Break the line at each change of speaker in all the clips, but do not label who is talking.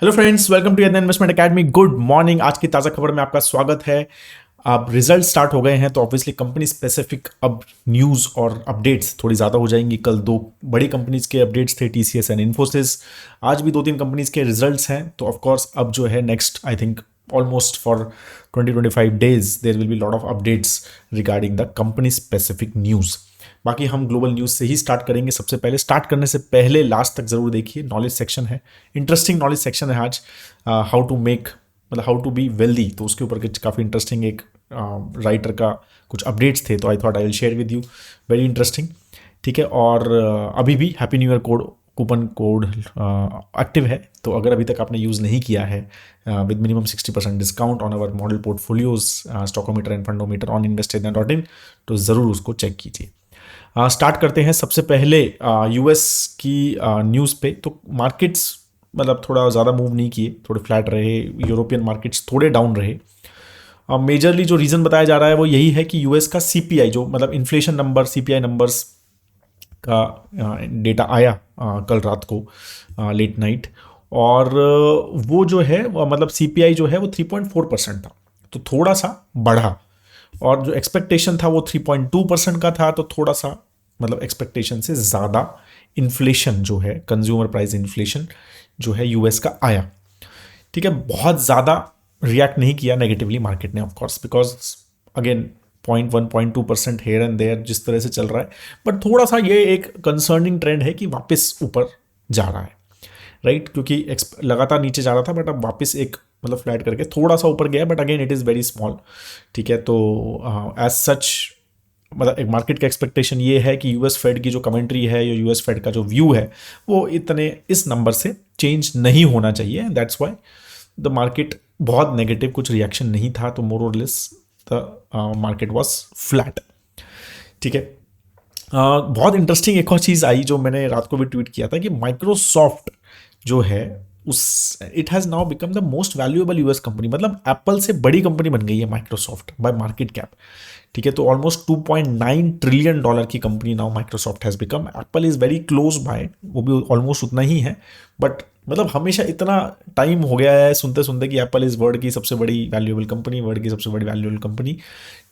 Hello friends, welcome to investment academy. Good morning. आज की ताज़ा खबर में आपका स्वागत है। अब रिजल्ट स्टार्ट हो गए हैं तो ऑब्वियसली कंपनी स्पेसिफिक अब न्यूज़ और अपडेट्स थोड़ी ज़्यादा हो जाएंगी। कल दो बड़ी कंपनीज के अपडेट्स थे, टीसीएस एंड इन्फोसिस। आज भी दो तीन कंपनीज के रिजल्ट्स हैं, तो ऑफकोर्स अब जो है next I think almost for 20-25 days there will be lot of updates regarding the company specific news. बाकी हम ग्लोबल न्यूज़ से ही स्टार्ट करेंगे। सबसे पहले स्टार्ट करने से पहले लास्ट तक ज़रूर देखिए, नॉलेज सेक्शन है, इंटरेस्टिंग नॉलेज सेक्शन है आज। हाउ टू मेक मतलब हाउ टू बी वेल्दी, तो उसके ऊपर काफ़ी इंटरेस्टिंग एक राइटर का कुछ अपडेट्स थे, तो I thought I will share with you. Very interesting. ठीक है। और अभी भी happy new year coupon code active है, तो अगर अभी तक आपने यूज़ नहीं किया है with minimum 60% discount on our model portfolios stockometer and fundometer on invested in, तो ज़रूर उसको चेक कीजिए। स्टार्ट करते हैं सबसे पहले यूएस की न्यूज़ पे। तो मार्केट्स मतलब थोड़ा ज़्यादा मूव नहीं किए, थोड़े फ्लैट रहे। यूरोपियन मार्केट्स थोड़े डाउन रहे। मेजरली जो रीज़न बताया जा रहा है वो यही है कि यूएस का सीपीआई, जो मतलब इन्फ्लेशन नंबर, सीपीआई नंबर्स का डेटा आया कल रात को लेट नाइट, और वो जो है मतलब सीपीआई जो है वो 3.4% था, तो थोड़ा सा बढ़ा। और जो एक्सपेक्टेशन था वो 3.2% का था, तो थोड़ा सा मतलब एक्सपेक्टेशन से ज़्यादा इन्फ्लेशन जो है, कंज्यूमर प्राइस इन्फ्लेशन जो है यूएस का आया। ठीक है। बहुत ज़्यादा रिएक्ट नहीं किया नेगेटिवली मार्केट ने, of course, because again 0.1-0.2% here and there जिस तरह से चल रहा है, बट थोड़ा सा ये एक कंसर्निंग ट्रेंड है कि वापस ऊपर जा रहा है, राइट। क्योंकि लगातार नीचे जा रहा था, बट अब वापस एक मतलब फ्लैट करके थोड़ा सा ऊपर गया, but again it is very small. ठीक है। तो एज सच मतलब एक मार्केट का एक्सपेक्टेशन ये है कि यूएस फेड की जो कमेंट्री है या यूएस फेड का जो व्यू है वो इतने इस नंबर से चेंज नहीं होना चाहिए। दैट्स वाई द मार्केट बहुत नेगेटिव, कुछ रिएक्शन नहीं था, तो मोर और less the market was flat. ठीक है। बहुत इंटरेस्टिंग एक और चीज़ आई जो मैंने रात को भी ट्वीट किया था कि माइक्रोसॉफ्ट जो है उस it has now become the most valuable US company. मतलब एप्पल से बड़ी कंपनी बन गई है माइक्रोसॉफ्ट बाय मार्केट कैप। ठीक है। तो ऑलमोस्ट $2.9 ट्रिलियन की company now Microsoft has become. Apple is very close by, वो भी ऑलमोस्ट उतना ही है, बट मतलब हमेशा इतना टाइम हो गया है सुनते सुनते कि एप्पल इज़ वर्ल्ड की सबसे बड़ी वैल्यूएबल कंपनी, वर्ल्ड की सबसे बड़ी वैल्यूएबल कंपनी।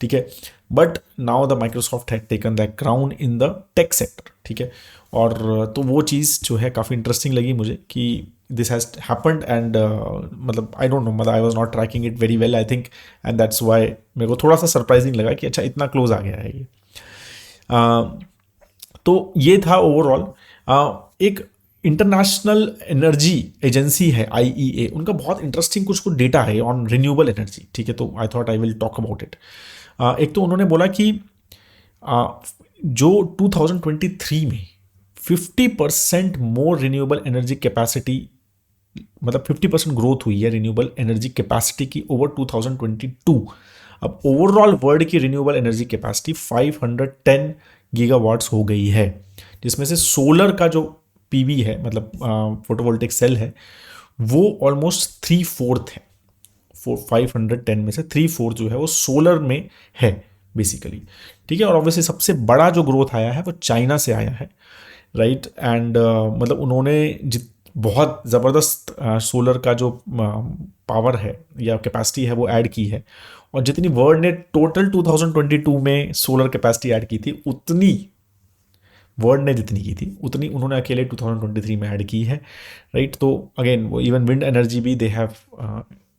ठीक है। But now the Microsoft had taken the crown in the tech sector. ठीक है। और तो वो चीज़ जो है काफ़ी इंटरेस्टिंग लगी मुझे कि दिस हैज़ हैपेंड, एंड मतलब आई डोंट नो, मतलब I was not tracking it very well I think, and that's why मेरे को थोड़ा सा सरप्राइजिंग लगा कि अच्छा इतना क्लोज आ गया है ये। तो ये था ओवरऑल। एक इंटरनेशनल एनर्जी एजेंसी है आईईए, उनका बहुत इंटरेस्टिंग कुछ कुछ डेटा है ऑन रिन्यूएबल एनर्जी। ठीक है। तो I thought I will talk about it. एक तो उन्होंने बोला कि जो 2023 में 50% मोर रिन्यूएबल एनर्जी कैपेसिटी, मतलब 50% ग्रोथ हुई है रिन्यूएबल एनर्जी कैपेसिटी की ओवर 2022। अब ओवरऑल वर्ल्ड की रिन्यूएबल एनर्जी कैपेसिटी 510 गीगावाट्स हो गई है, जिसमें से सोलर का जो पीवी है, मतलब फोटोवोल्टिक सेल है, वो ऑलमोस्ट 3/4 है। 510 में से 3/4 जो है वो सोलर में है बेसिकली। ठीक है। और ऑब्वियसली सबसे बड़ा जो ग्रोथ आया है वो चाइना से आया है, राइट। एंड मतलब उन्होंने बहुत ज़बरदस्त सोलर का जो पावर है या कैपेसिटी है वो ऐड की है, और जितनी वर्ल्ड ने टोटल 2022 में सोलर कैपेसिटी ऐड की थी, उतनी वर्ल्ड ने जितनी की थी उतनी उन्होंने अकेले 2023 में ऐड की है, राइट। तो अगेन वो इवन विंड एनर्जी भी दे हैव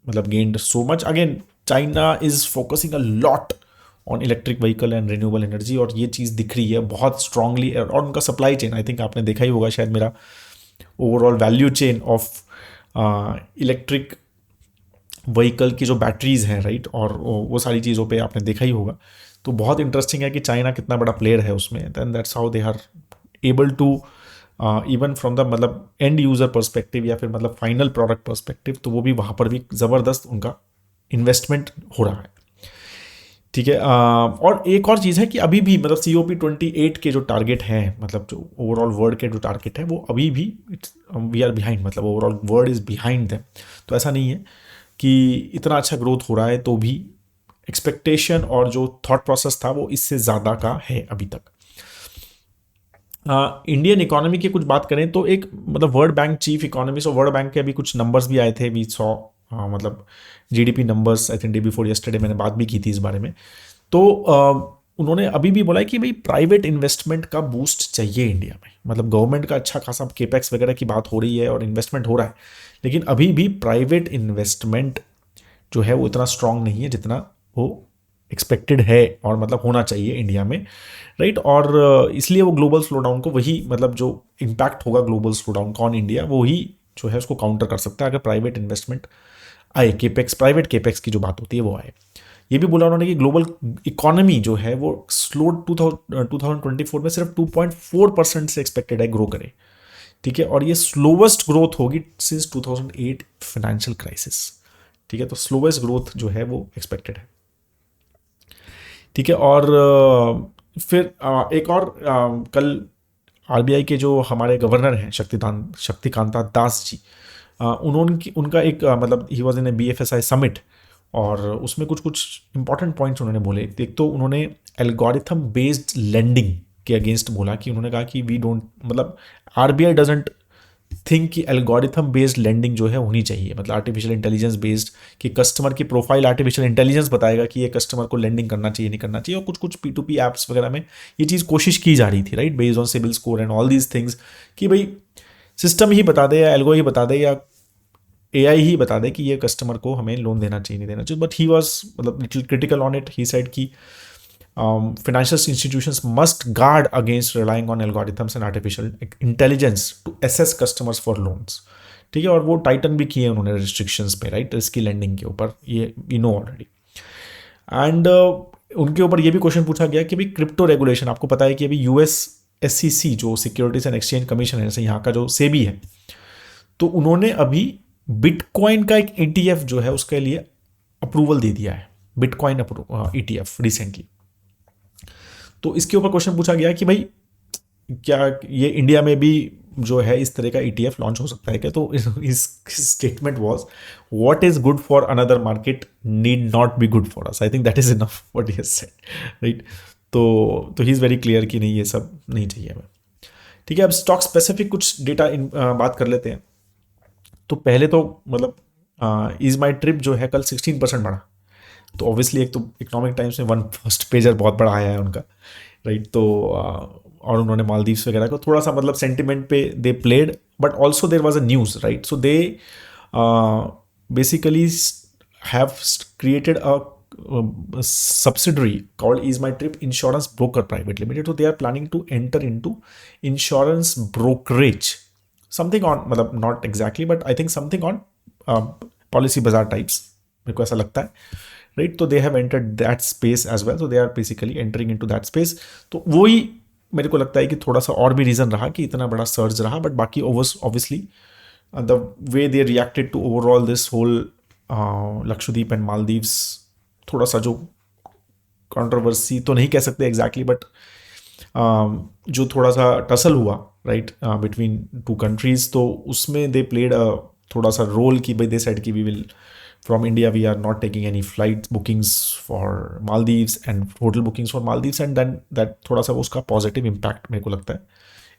मतलब gained so much. Again China is focusing a lot on electric vehicle and renewable energy, और ये चीज़ दिख रही है बहुत स्ट्रांगली। और उनका सप्लाई चेन आई थिंक आपने देखा ही होगा शायद, मेरा overall value chain of electric vehicle की जो बैटरीज हैं, राइट, और वो सारी चीज़ों पे आपने देखा ही होगा। तो बहुत इंटरेस्टिंग है कि चाइना कितना बड़ा प्लेयर है उसमें। Then that's how they are able to even from the मतलब एंड यूज़र पर्सपेक्टिव या फिर मतलब फाइनल प्रोडक्ट पर्सपेक्टिव, तो वो भी वहाँ पर भी ज़बरदस्त उनका इन्वेस्टमेंट हो रहा है। ठीक है। और एक और चीज़ है कि अभी भी मतलब COP28 के जो टारगेट हैं, मतलब जो ओवरऑल वर्ल्ड के जो टारगेट है, वो अभी भी वी आर बिहाइंड, मतलब overall world is behind them. तो ऐसा नहीं है कि इतना अच्छा ग्रोथ हो रहा है, तो भी एक्सपेक्टेशन और जो थॉट प्रोसेस था वो इससे ज़्यादा का है अभी तक। इंडियन इकोनॉमी की कुछ बात करें तो एक मतलब वर्ल्ड बैंक चीफ इकोनॉमिस्ट और वर्ल्ड बैंक के अभी कुछ नंबर्स भी आए थे, वी सॉ मतलब GDP numbers, I think day before yesterday मैंने बात भी की थी इस बारे में। तो उन्होंने अभी भी बोला है कि भाई प्राइवेट इन्वेस्टमेंट का बूस्ट चाहिए इंडिया में। मतलब गवर्नमेंट का अच्छा खासा केपेक्स वगैरह की बात हो रही है और इन्वेस्टमेंट हो रहा है, लेकिन अभी भी प्राइवेट इन्वेस्टमेंट जो है वो इतना स्ट्रांग नहीं है जितना वो एक्सपेक्टेड है और मतलब होना चाहिए इंडिया में, राइट। और इसलिए वो ग्लोबल स्लो डाउन को, वही मतलब जो इम्पैक्ट होगा ग्लोबल स्लो डाउन का ऑन इंडिया, वो ही जो है उसको काउंटर कर सकता है अगर प्राइवेट इन्वेस्टमेंट आए, केपेक्स, प्राइवेट केपेक्स की जो बात होती है वो आए। ये भी बोला उन्होंने कि ग्लोबल इकोनॉमी जो है वो स्लो 2024 में सिर्फ 2.4% से एक्सपेक्टेड है ग्रो करे, ठीक है। और ये स्लोवेस्ट ग्रोथ होगी सिंस 2008 फाइनेंशियल क्राइसिस, ठीक है। तो स्लोवेस्ट ग्रोथ जो है वो एक्सपेक्टेड है, ठीक है। और फिर एक और कल आरबीआई के जो हमारे गवर्नर हैं शक्तिकांता दास जी, उनका एक मतलब he was in A BFSI summit, और उसमें कुछ कुछ इंपॉर्टेंट पॉइंट्स उन्होंने बोले। एक तो उन्होंने एल्गोरिथम बेस्ड लेंडिंग के अगेंस्ट बोला कि उन्होंने कहा कि वी डोंट, मतलब आरबीआई डजंट थिंक कि एल्गोरिथम बेस्ड लेंडिंग जो है होनी चाहिए, मतलब आर्टिफिशियल इंटेलिजेंस बेस्ड, कि कस्टमर की प्रोफाइल आर्टिफिशियल इंटेलिजेंस बताएगा कि ये कस्टमर को लेंडिंग करना चाहिए नहीं करना चाहिए। और कुछ कुछ P2P ऐप्स वगैरह में ये चीज़ कोशिश की जा रही थी, right, based on CIBIL score and all these things, कि भाई सिस्टम ही बता दे या एल्गो ही बता दे या एआई ही बता दे कि ये कस्टमर को हमें लोन देना चाहिए नहीं देना चाहिए। बट ही वॉज मतलब little critical on it. He said कि financial institutions must guard against relying on algorithms and artificial intelligence to assess customers for loans, ठीक है। और वो टाइटन भी किए उन्होंने रिस्ट्रिक्शंस पे, राइट, रिस्की लेंडिंग के ऊपर, ये वी नो ऑलरेडी। एंड उनके ऊपर ये भी क्वेश्चन पूछा गया कि भाई क्रिप्टो रेगुलेशन, आपको पता है कि अभी यूएस SEC जो सिक्योरिटीज एंड एक्सचेंज कमीशन है, जैसे यहाँ का जो सेबी है, तो उन्होंने अभी बिटकॉइन का एक ETF जो है उसके लिए अप्रूवल दे दिया है, बिटकॉइन ETF रिसेंटली। तो इसके ऊपर क्वेश्चन पूछा गया कि भाई क्या ये इंडिया में भी जो है इस तरह का ETF लॉन्च हो सकता है क्या? तो इस statement was, what is good for another market need not be good for us. I think that is enough what he has said, right. तो ही इज़ वेरी क्लियर कि नहीं, ये सब नहीं चाहिए हमें, ठीक है। अब स्टॉक स्पेसिफिक कुछ डेटा बात कर लेते हैं। तो पहले तो मतलब इज माई ट्रिप जो है कल 16% बढ़ा। तो ऑब्वियसली एक तो इकोनॉमिक टाइम्स में वन फर्स्ट पेजर बहुत बड़ा आया है उनका, राइट। तो और उन्होंने मालदीव्स वगैरह को थोड़ा सा मतलब सेंटिमेंट पे they played, but also there was a news, right. So they basically have created a subsidiary called Is My Trip Insurance Broker Private Limited. So they are planning to enter into insurance brokerage, something on मतलब not exactly but I think something on policy bazaar types, मेरे को ऐसा लगता है, right. तो they have entered that space as well, तो they are basically entering into that space. तो वही मेरे को लगता है कि थोड़ा सा और भी रीज़न रहा कि इतना बड़ा सर्ज रहा, बट बाकी obviously the way they reacted to overall this whole Lakshadweep and Maldives, थोड़ा सा जो कंट्रोवर्सी तो नहीं कह सकते एग्जैक्टली, बट जो थोड़ा सा टसल हुआ, राइट, बिटवीन टू कंट्रीज, तो उसमें दे प्लेड थोड़ा सा रोल कि भाई दे सेड कि we will from India we are not taking any flight bookings for Maldives and hotel bookings for Maldives, and then that थोड़ा सा उसका पॉजिटिव इम्पैक्ट मेरे को लगता है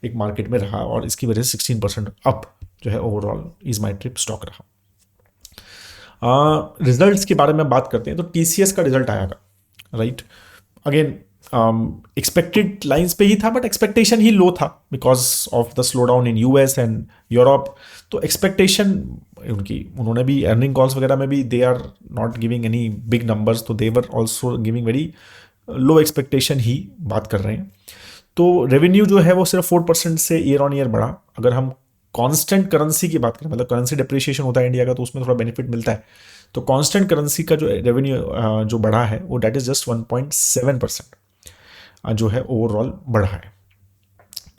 एक मार्केट में रहा, और इसकी वजह से 16% अप जो है overall is my trip stock रहा। रिजल्ट्स के बारे में बात करते हैं तो TCS का रिजल्ट आया था, राइट। अगेन एक्सपेक्टेड लाइंस पे ही था, बट एक्सपेक्टेशन ही लो था because of the slow down in US and Europe. तो एक्सपेक्टेशन उन्होंने भी अर्निंग कॉल्स वगैरह में भी they are not giving any big numbers, तो they were also giving very low expectation ही बात कर रहे हैं। तो रेवेन्यू जो है वो सिर्फ 4% से ईयर ऑन ईयर बढ़ा। अगर हम कांस्टेंट करेंसी की बात करें, मतलब करेंसी डिप्रिशिएशन होता है इंडिया का तो उसमें थोड़ा बेनिफिट मिलता है, तो कांस्टेंट करेंसी का जो रेवेन्यू जो बढ़ा है वो डेट इज जस्ट 1.7% जो है ओवरऑल बढ़ा है।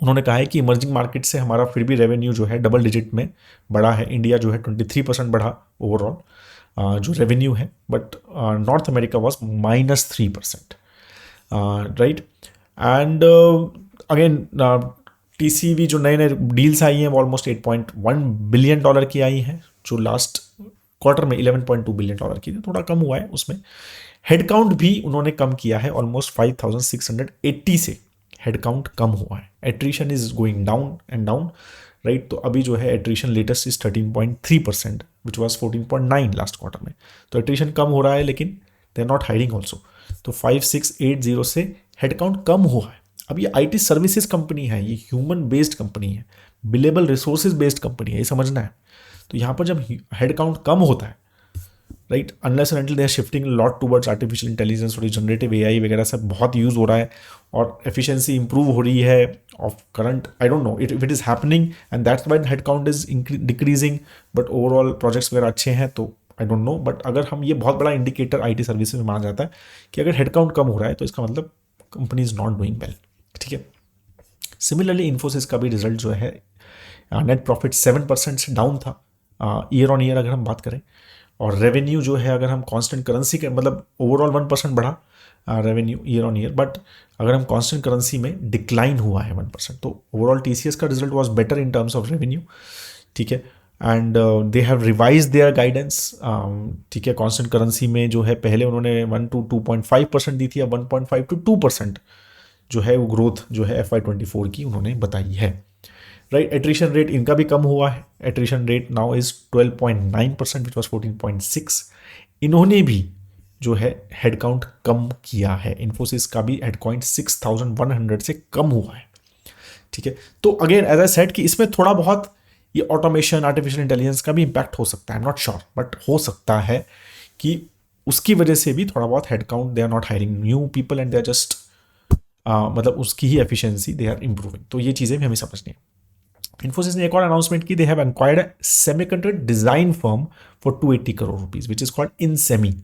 उन्होंने कहा है कि इमर्जिंग मार्केट से हमारा फिर भी रेवेन्यू जो है डबल डिजिट में बढ़ा है। इंडिया जो है 23% बढ़ा ओवरऑल जो रेवेन्यू है, but north America was -3%, right. And again TCV जो नए नए डील्स आई हैं वो ऑलमोस्ट $8.1 बिलियन की आई हैं, जो लास्ट क्वार्टर में $11.2 बिलियन की थी, थोड़ा कम हुआ है उसमें। हेडकाउंट भी उन्होंने कम किया है ऑलमोस्ट 5,680 से हेड काउंट कम हुआ है, attrition is going down and down, right. तो अभी जो है attrition latest is 13.3%, which was 14.9 last quarter में। तो एट्रीशन कम हो रहा है, लेकिन they are not hiring also. तो 5680 से हेड काउंट कम हुआ है। अब ये IT सर्विसेज कंपनी है, ये ह्यूमन बेस्ड कंपनी है, बिलेबल रिसोर्सेज बेस्ड कंपनी है, ये समझना है। तो यहाँ पर जब हेड काउंट कम होता है, right, unless and until they are shifting lot towards artificial intelligence और जनरेटिव AI वगैरह सब बहुत यूज़ हो रहा है और एफिशिएंसी इंप्रूव हो रही है of current, I don't know if it is happening and that's why head count is decreasing, but overall projects वगैरह अच्छे हैं, तो आई डोंट नो। बट अगर हम, ये बहुत बड़ा इंडिकेटर IT सर्विसेज में माना जाता है कि अगर हेड काउंट कम हो रहा है तो इसका मतलब company is not doing well, ठीक है। सिमिलरली इन्फोसिस का भी रिजल्ट जो है, नेट प्रॉफिट 7% से डाउन था ईयर ऑन ईयर अगर हम बात करें, और रेवेन्यू जो है अगर हम कांस्टेंट करेंसी के, मतलब ओवरऑल 1% बढ़ा revenue year on year, but अगर हम कांस्टेंट करेंसी में डिक्लाइन हुआ है 1%। तो ओवरऑल TCS का result was better in terms of revenue, ठीक है। And they have revise their guidance, ठीक है। कांस्टेंट करेंसी में जो है पहले उन्होंने 1 to 2.5% दी थी, अब 1.5 to 2% जो है वो ग्रोथ जो है FY24 की उन्होंने बताई है, राइट। एट्रिशन रेट इनका भी कम हुआ है, attrition rate now is 12.9% which was 14.6। इन्होंने भी जो है हेड काउंट कम किया है, इन्फोसिस का भी हेड काउंट 6100 से कम हुआ है, ठीक है। तो अगेन एज आई सेड कि इसमें थोड़ा बहुत ये ऑटोमेशन, आर्टिफिशियल इंटेलिजेंस का भी इंपैक्ट हो सकता है, आई एम नॉट श्योर, बट हो सकता है कि उसकी वजह से भी थोड़ा बहुत head count, they are not hiring new people and they are just मतलब उसकी ही एफिशिएंसी दे आर इंप्रूविंग। तो ये चीज़ें भी हमें समझनी है। इन्फोसिस ने एक और अनाउंसमेंट की, they have acquired a semiconductor design firm for 280 crore rupees which is called Insemi,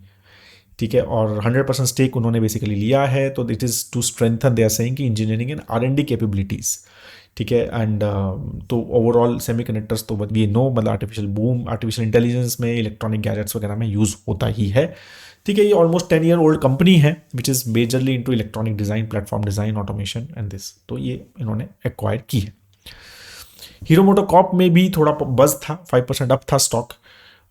ठीक है। और 100% स्टेक उन्होंने बेसिकली लिया है, तो it is to strengthen, they are saying कि इंजीनियरिंग एंड R&D कैपेबिलिटीज़, ठीक है। एंड तो ओवरऑल सेमीकंडक्टर्स तो वी नो, मतलब आर्टिफिशियल बूम, आर्टिफिशियल इंटेलिजेंस में, इलेक्ट्रॉनिक गैजेट्स वगैरह में यूज़ होता ही है, ठीक है। ये ऑलमोस्ट 10 ईयर ओल्ड कंपनी है which is majorly into electronic design, platform design, automation and this, तो ये इन्होंने एक्वायर की है। हीरो मोटोकॉर्प में भी थोड़ा बज था, 5% अप था स्टॉक।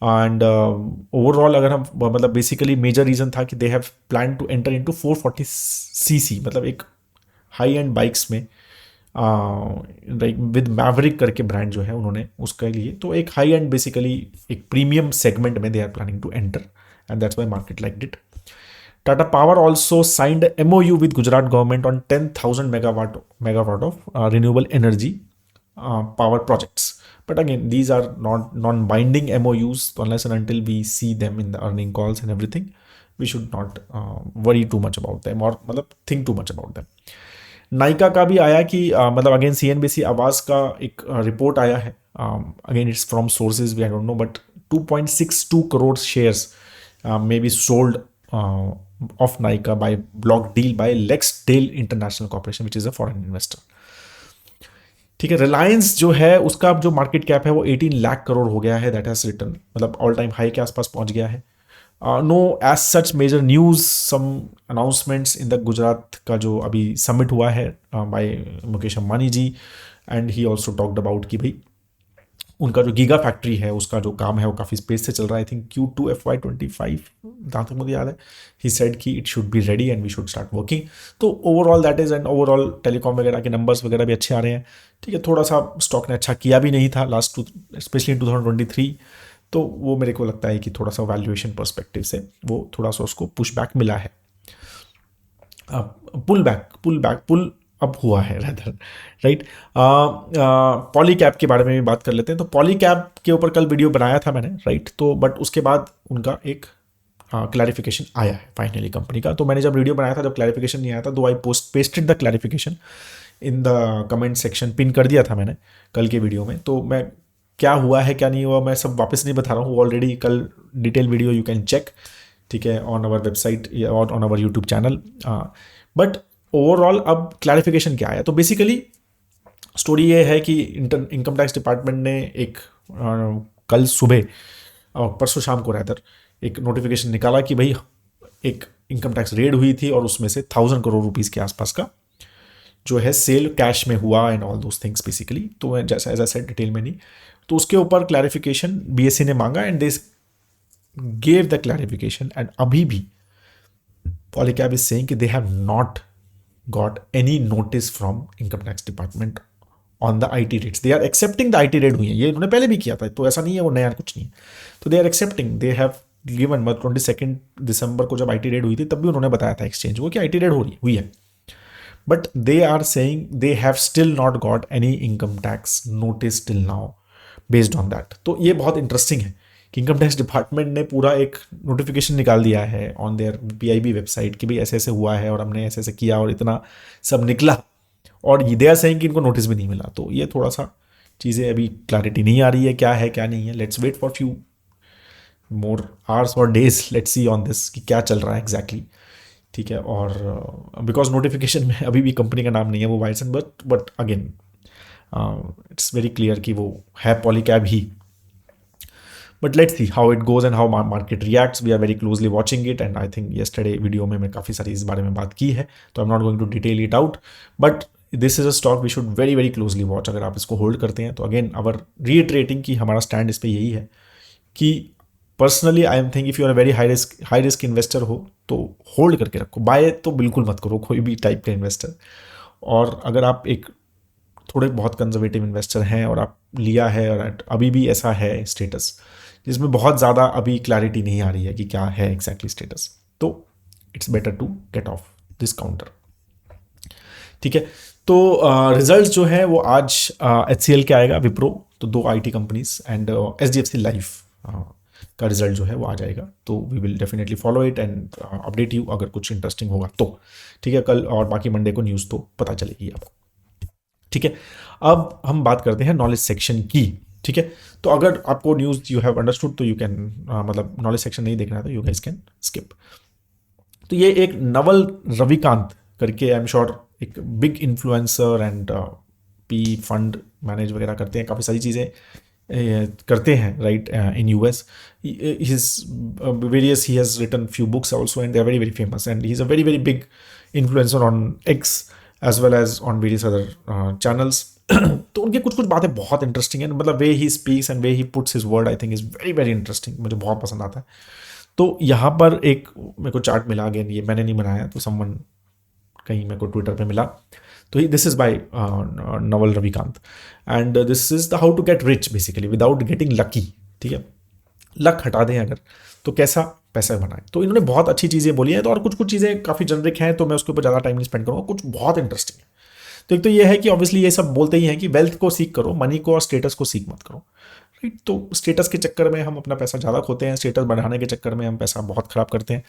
एंड ओवरऑल अगर हम, मतलब बेसिकली मेजर रीजन था कि they have plan to enter into 440cc, मतलब एक हाई एंड बाइक्स में, लाइक विद मैवरिक करके ब्रांड जो है उन्होंने उसके लिए, तो एक हाई एंड बेसिकली एक प्रीमियम सेगमेंट में they are planning to enter and that's why market liked it. Tata Power also signed a MOU with Gujarat government on 10,000 megawatt of renewable energy power projects. But again, these are not non-binding MOUs, so unless and until we see them in the earning calls and everything, we should not worry too much about them or मतलब think too much about them. Nykaa का भी आया कि मतलब again CNBC आवाज का एक report आया है, again it's from sources we I don't know, but 2.62 crore shares may be sold of Nykaa by block deal by Lexdale International Corporation which is a foreign investor, ठीक है। रिलायंस जो है उसका जो मार्केट कैप है वो 18 लाख करोड़ हो गया है, दैट हैज रिटर्न, मतलब ऑल टाइम हाई के आसपास पहुंच गया है। No as such major news, some announcements in the Gujarat का जो अभी समिट हुआ है by Mukesh Ambani ji, and he also talked about कि भाई उनका जो गीगा फैक्ट्री है उसका जो काम है वो काफ़ी स्पेस से चल रहा है, आई थिंक Q2 FY25 जहाँ तक मुझे याद है, ही सेड कि it should be ready and we should start working. तो overall that is, and overall telecom वगैरह के नंबर्स वगैरह भी अच्छे आ रहे हैं, ठीक है। थोड़ा सा स्टॉक ने अच्छा किया भी नहीं था लास्ट स्पेशली इन 2023, तो वो मेरे को लगता है कि थोड़ा सा वैल्यूएशन पर्सपेक्टिव से वो थोड़ा सा उसको पुश बैक मिला है, पुल अब हुआ है रेदर, राइट। पॉलीकैब के बारे में भी बात कर लेते हैं। तो पॉलीकैब के ऊपर कल वीडियो बनाया था मैंने, राइट, तो बट उसके बाद उनका एक क्लैरिफिकेशन आया है फाइनली कंपनी का। तो मैंने जब वीडियो बनाया था, जब क्लैरिफिकेशन नहीं आया था, though I pasted the clarification in the comment section, pin कर दिया था मैंने कल के वीडियो में। तो मैं क्या हुआ है क्या नहीं हुआ मैं सब वापस नहीं बता रहा हूँ, ऑलरेडी कल detail video you can check, ठीक है, ऑन आवर वेबसाइट और on our YouTube channel. But overall अब क्लैरिफिकेशन क्या आया, तो बेसिकली स्टोरी ये है कि इनकम टैक्स डिपार्टमेंट ने एक कल सुबह परसों शाम को रहकर एक नोटिफिकेशन निकाला कि भाई एक इनकम टैक्स रेड हुई थी और उसमें से 1000 करोड़ रुपीज़ के आसपास का जो है सेल कैश में हुआ and all those things basically. तो जैसा एज आई सेड डिटेल में नहीं, तो उसके ऊपर क्लैरिफिकेशन BSE ने मांगा and they gave the clarification, and अभी भी पॉलीकैब इज सेइंग कि they have not got any notice from income tax department on the IT rates. They are accepting the IT rate हुई है, ये इन्होंने पहले भी किया था, तो ऐसा नहीं है वो नया कुछ नहीं है. तो they are accepting, they have given, मतलब 22 दिसंबर को जब IT रेड हुई थी तब भी उन्होंने बताया था एक्सचेंज को कि IT रेड हो रही हुई है. But they are saying they have still not got any income tax notice till now based on that. तो ये बहुत इंटरेस्टिंग है कि इनकम टैक्स डिपार्टमेंट ने पूरा एक नोटिफिकेशन निकाल दिया है ऑन देयर PIB वेबसाइट कि भाई ऐसे ऐसे हुआ है और हमने ऐसे ऐसे किया और इतना सब निकला, और दे आर सेइंग कि इनको नोटिस भी नहीं मिला. तो ये थोड़ा सा चीज़ें अभी क्लैरिटी नहीं आ रही है क्या है क्या नहीं है. Let's wait for few more hours और days, let's see on this कि क्या चल रहा है एग्जैक्टली. ठीक है. और बिकॉज नोटिफिकेशन में अभी भी कंपनी का नाम नहीं है वो वाइसन, but again it's very clear कि वो है पॉलीकैब ही. But let's see how it goes and how market reacts. We are very closely watching it and I think yesterday video में मैं काफ़ी सारी इस बारे में बात की है, तो I am not going to detail it out. But this is a stock we should very very closely watch अगर आप इसको होल्ड करते हैं. तो अगेन अवर रीइटरेटिंग कि हमारा स्टैंड इस पर यही है कि personally I am think if you are very high risk investor हो तो होल्ड करके रखो, बाय तो बिल्कुल मत करो कोई भी टाइप का इन्वेस्टर. और अगर आप एक थोड़े बहुत कंजर्वेटिव इन्वेस्टर हैं और आप लिया है और अभी भी ऐसा है स्टेटस जिसमें बहुत ज़्यादा अभी क्लैरिटी नहीं आ रही है कि क्या है एग्जैक्टली स्टेटस, तो it's better to get off this counter. ठीक है. तो रिजल्ट्स जो है वो आज HCL के आएगा, विप्रो, तो 2 IT companies, and SDFC life का रिजल्ट जो है वो आ जाएगा. तो we will definitely follow it and update you अगर कुछ इंटरेस्टिंग होगा तो. ठीक है. कल और बाकी मंडे को न्यूज़ तो पता चलेगी आपको. ठीक है. अब हम बात करते हैं नॉलेज सेक्शन की. ठीक है. तो अगर आपको न्यूज़ यू हैव अंडरस्टूड तो यू कैन मतलब नॉलेज सेक्शन नहीं देखना है तो यू गाइस कैन स्किप. तो ये एक नवल रविकांत करके, आई एम श्योर एक big influencer and P fund manage वगैरह करते हैं, काफ़ी सारी चीज़ें करते हैं right in US. He has written few books also and they are very very famous, and he's a very very big influencer on X as well as on various other channels. तो उनके कुछ कुछ बातें बहुत interesting हैं, मतलब way he speaks and way he puts his word I think is very very interesting, मुझे बहुत पसंद आता है. तो यहाँ पर एक मेरे को चार्ट मिला, अगेन ये मैंने नहीं बनाया, तो समवन कहीं मेरे को ट्विटर पे मिला. तो this is by Naval Ravikant and this is the how to get rich basically without getting lucky. ठीक है. लक हटा दें अगर तो कैसा पैसा बनाएं. तो इन्होंने बहुत अच्छी चीज़ें बोली हैं. तो और कुछ कुछ चीज़ें काफ़ी जनरिक हैं तो मैं उसके ऊपर ज़्यादा टाइम नहीं स्पेंड करूँगा, कुछ बहुत इंटरेस्टिंग है. तो एक तो ये है कि ऑब्वियसली ये सब बोलते ही हैं कि वेल्थ को सीख करो, मनी को और स्टेटस को सीख मत करो. राइट. तो स्टेटस के चक्कर में हम अपना पैसा ज़्यादा खोते हैं, स्टेटस बढ़ाने के चक्कर में हम पैसा बहुत ख़राब करते हैं.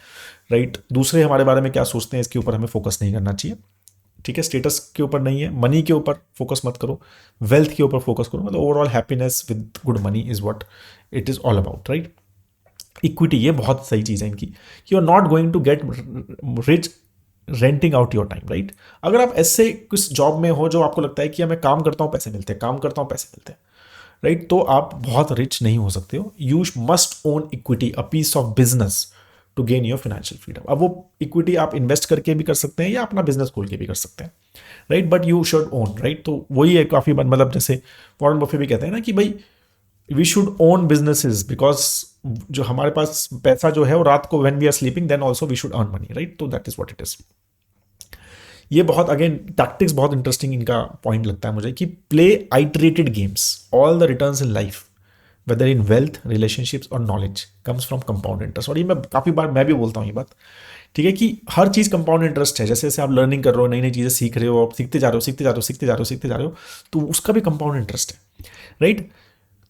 राइट. दूसरे हमारे बारे में क्या सोचते हैं इसके ऊपर हमें फोकस नहीं करना चाहिए. ठीक है. स्टेटस के ऊपर नहीं है, मनी के ऊपर फोकस मत करो, वेल्थ के ऊपर फोकस करो. मतलब overall happiness with good money is what it is all about. Right. Equity ये बहुत सही चीज़ है इनकी, you are not going to get rich renting out your time. Right. अगर आप ऐसे कुछ जॉब में हो जो आपको लगता है कि मैं काम करता हूँ पैसे मिलते हैं, काम करता हूँ पैसे मिलते हैं, राइट, तो आप बहुत रिच नहीं हो सकते हो. You must own equity, a piece of business to gain your financial freedom. अब वो इक्विटी आप इन्वेस्ट करके भी कर सकते हैं या अपना बिजनेस खोल के भी कर सकते हैं. Right. But you should own. Right. तो वही है काफ़ी बार, मतलब जैसे वॉरेन बफे भी कहते हैं ना कि भाई we should own businesses because जो हमारे पास पैसा जो है वो रात को when we are sleeping then also we should earn money. Right. तो that is what it is. ये बहुत अगेन टैक्टिक्स बहुत इंटरेस्टिंग इनका पॉइंट लगता है मुझे कि play iterated games, all the returns in life whether in wealth, relationships और knowledge comes from compound interest. और ये मैं काफ़ी बार मैं भी बोलता हूँ ये बात. ठीक है. कि हर चीज़ कंपाउंड इंटरेस्ट है. जैसे जैसे आप लर्निंग कर रहे हो, नई नई चीज़ें सीख रहे हो, आप सीखते जा रहे हो सीखते जा रहे हो सीखते जा रहे हो सीखते जा रहे हो, तो उसका भी कंपाउंड इंटरेस्ट है. राइट.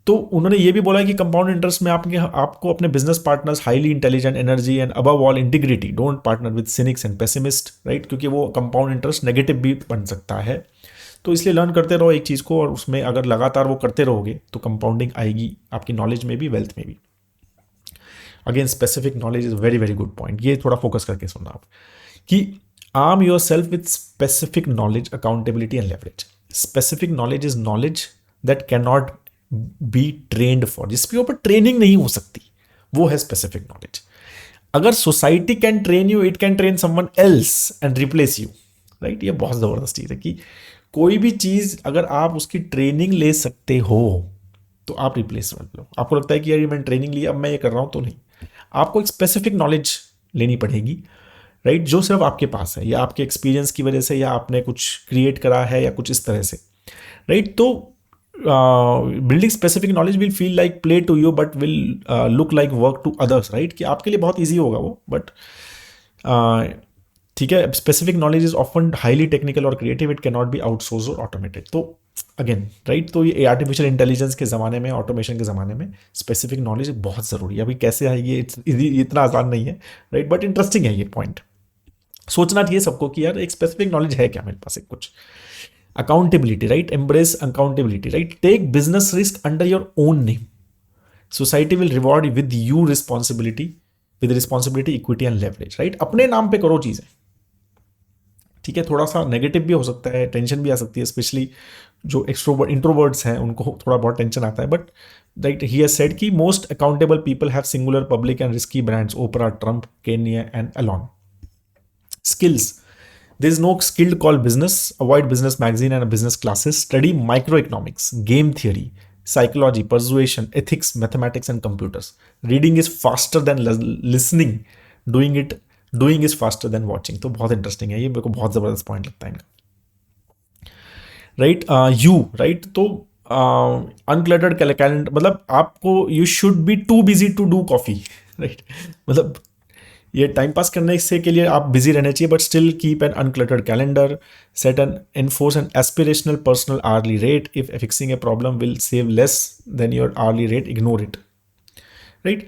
तो उन्होंने ये भी बोला कि कंपाउंड इंटरेस्ट में आपको अपने business partners highly intelligent, energy and above all integrity, don't partner with cynics and pessimist. Right. क्योंकि वो कंपाउंड इंटरेस्ट नेगेटिव भी बन सकता है. तो इसलिए लर्न करते रहो एक चीज़ को, और उसमें अगर लगातार वो करते रहोगे तो कंपाउंडिंग आएगी आपकी नॉलेज में भी, वेल्थ में भी. Again specific knowledge is very very good point. ये थोड़ा फोकस करके सुनना आप कि arm your self with specific knowledge, accountability and leverage. Specific knowledge is knowledge that can not B trend for, जिसके ऊपर ट्रेनिंग नहीं हो सकती, वो है स्पेसिफिक नॉलेज. अगर society can train you, it can train someone else and replace you. Right. ये बहुत ज़बरदस्त चीज़ है कि कोई भी चीज़ अगर आप उसकी ट्रेनिंग ले सकते हो तो आप रिप्लेस मत लो. आपको लगता है कि यार मैंने ट्रेनिंग ली अब मैं ये कर रहा हूँ, तो नहीं. आपको एक स्पेसिफिक नॉलेज लेनी पड़ेगी राइट, जो सिर्फ आपके पास है या आपके एक्सपीरियंस की वजह से या आपने कुछ क्रिएट करा है या कुछ इस तरह से, राइट। तो building specific knowledge will feel like play to you but will look like work to others, right, कि आपके लिए बहुत ईजी होगा वो, बट ठीक है, specific knowledge is often highly technical और creative, it can not be outsource और ऑटोमेटेड। तो अगेन राइट, तो ये आर्टिफिशियल इंटेलिजेंस के ज़माने में, ऑटोमेशन के ज़माने में स्पेसिफिक नॉलेज बहुत ज़रूरी है। अभी कैसे आएगी इतना आसान नहीं है, राइट, बट इंटरेस्टिंग है ये पॉइंट। सोचना चाहिए सबको कि यार एक स्पेसिफिक नॉलेज है क्या मेरे पास, एक कुछ accountability, right, embrace accountability, right, take business risk under your own name, society will reward with you responsibility, with responsibility, equity and leverage, right, अपने नाम पे करो चीज़ें, ठीक है। थोड़ा सा नेगेटिव भी हो सकता है, टेंशन भी आ सकती है, स्पेशली जो एक्सट्रोवर्ट इंट्रोवर्ट्स हैं उनको थोड़ा बहुत टेंशन आता है, but right, he has said कि most accountable people have singular public and risky brands, Oprah, Trump, Kanye and Elon. Skills, there is no skill called business, avoid business magazine and business classes, study microeconomics, game theory, psychology, persuasion, ethics, mathematics and computers. Reading is faster than listening, doing is faster than watching। तो बहुत interesting है ये, मेरे को बहुत जबरदस्त point लगता है इनका, राइट। यू राइट, तो अनक्लटर्ड कैलेंडर, मतलब आपको you should be too busy to do coffee, right, मतलब ये टाइम पास करने से के लिए आप बिजी रहने चाहिए, but still keep an uncluttered calendar, set and enforce an aspirational personal hourly rate, if fixing a problem will save less than your hourly rate, ignore it, right.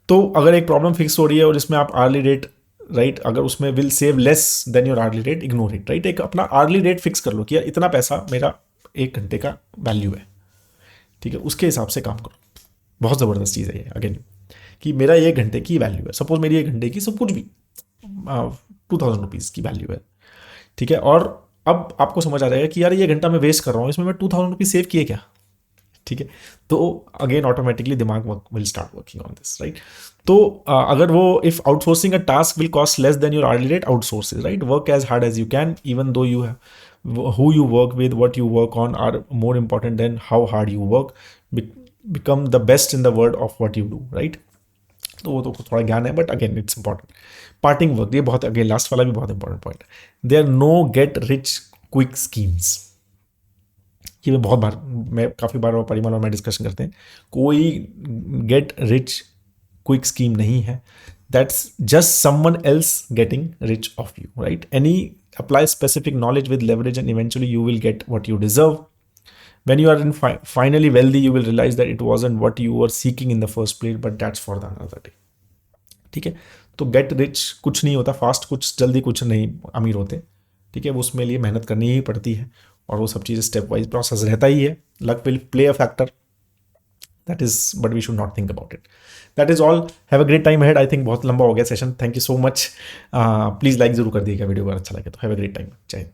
तो अगर एक प्रॉब्लम फिक्स हो रही है और इसमें आप आर्ली रेट, राइट, अगर उसमें will save less than your hourly rate, ignore it, right. एक अपना आर्ली रेट फिक्स कर लो कि यार इतना पैसा मेरा 1 घंटे का वैल्यू है, ठीक है, उसके हिसाब से काम करो। बहुत ज़बरदस्त चीज़ है ये, अगेन, कि मेरा 1 घंटे की वैल्यू है, सपोज मेरी 1 घंटे की सब कुछ भी 2000 रुपीज़ की वैल्यू है, ठीक है। और अब आपको समझ आ जाएगा कि यार ये घंटा मैं वेस्ट कर रहा हूँ, इसमें मैं 2000 रुपीज़ सेव किए क्या, ठीक है। तो अगेन ऑटोमेटिकली दिमाग will start working on this, right. तो अगर वो if outsourcing a task will cost less than your hourly rate, outsources, right, work as hard as you can, even though you have who you work with, what you work on are more important than how hard you work, become the best in the world of what you do, right। तो वो तो थोड़ा ज्ञान है, but again it's important. Parting work, ये बहुत again last वाला भी बहुत इंपॉर्टेंट पॉइंट है। There no get rich quick schemes, ये मैं बहुत बार, मैं काफ़ी बार परिमल और मैं डिस्कशन करते हैं, कोई गेट रिच क्विक स्कीम नहीं है, that's just someone else getting rich of you, right. Any apply specific knowledge with leverage and eventually you will get what you deserve. When you are finally wealthy, you will realize that it wasn't what you were seeking in the first place, but that's for the another day, ठीक है। तो get rich कुछ नहीं होता fast, कुछ जल्दी कुछ नहीं अमीर होते, ठीक है, वो उसमें लिए मेहनत करनी ही पड़ती है, और वो सब चीज़ें स्टेप वाइज प्रोसेस रहता ही है। Luck will play a factor, that is, but we should not think about it. That is all, have a great time ahead. I think बहुत लंबा हो गया session, thank you so much. Please like जरूर कर दिएगा video, अगर अच्छा लगे तो। हैव अ ग्रेट टाइम, जय हिंद।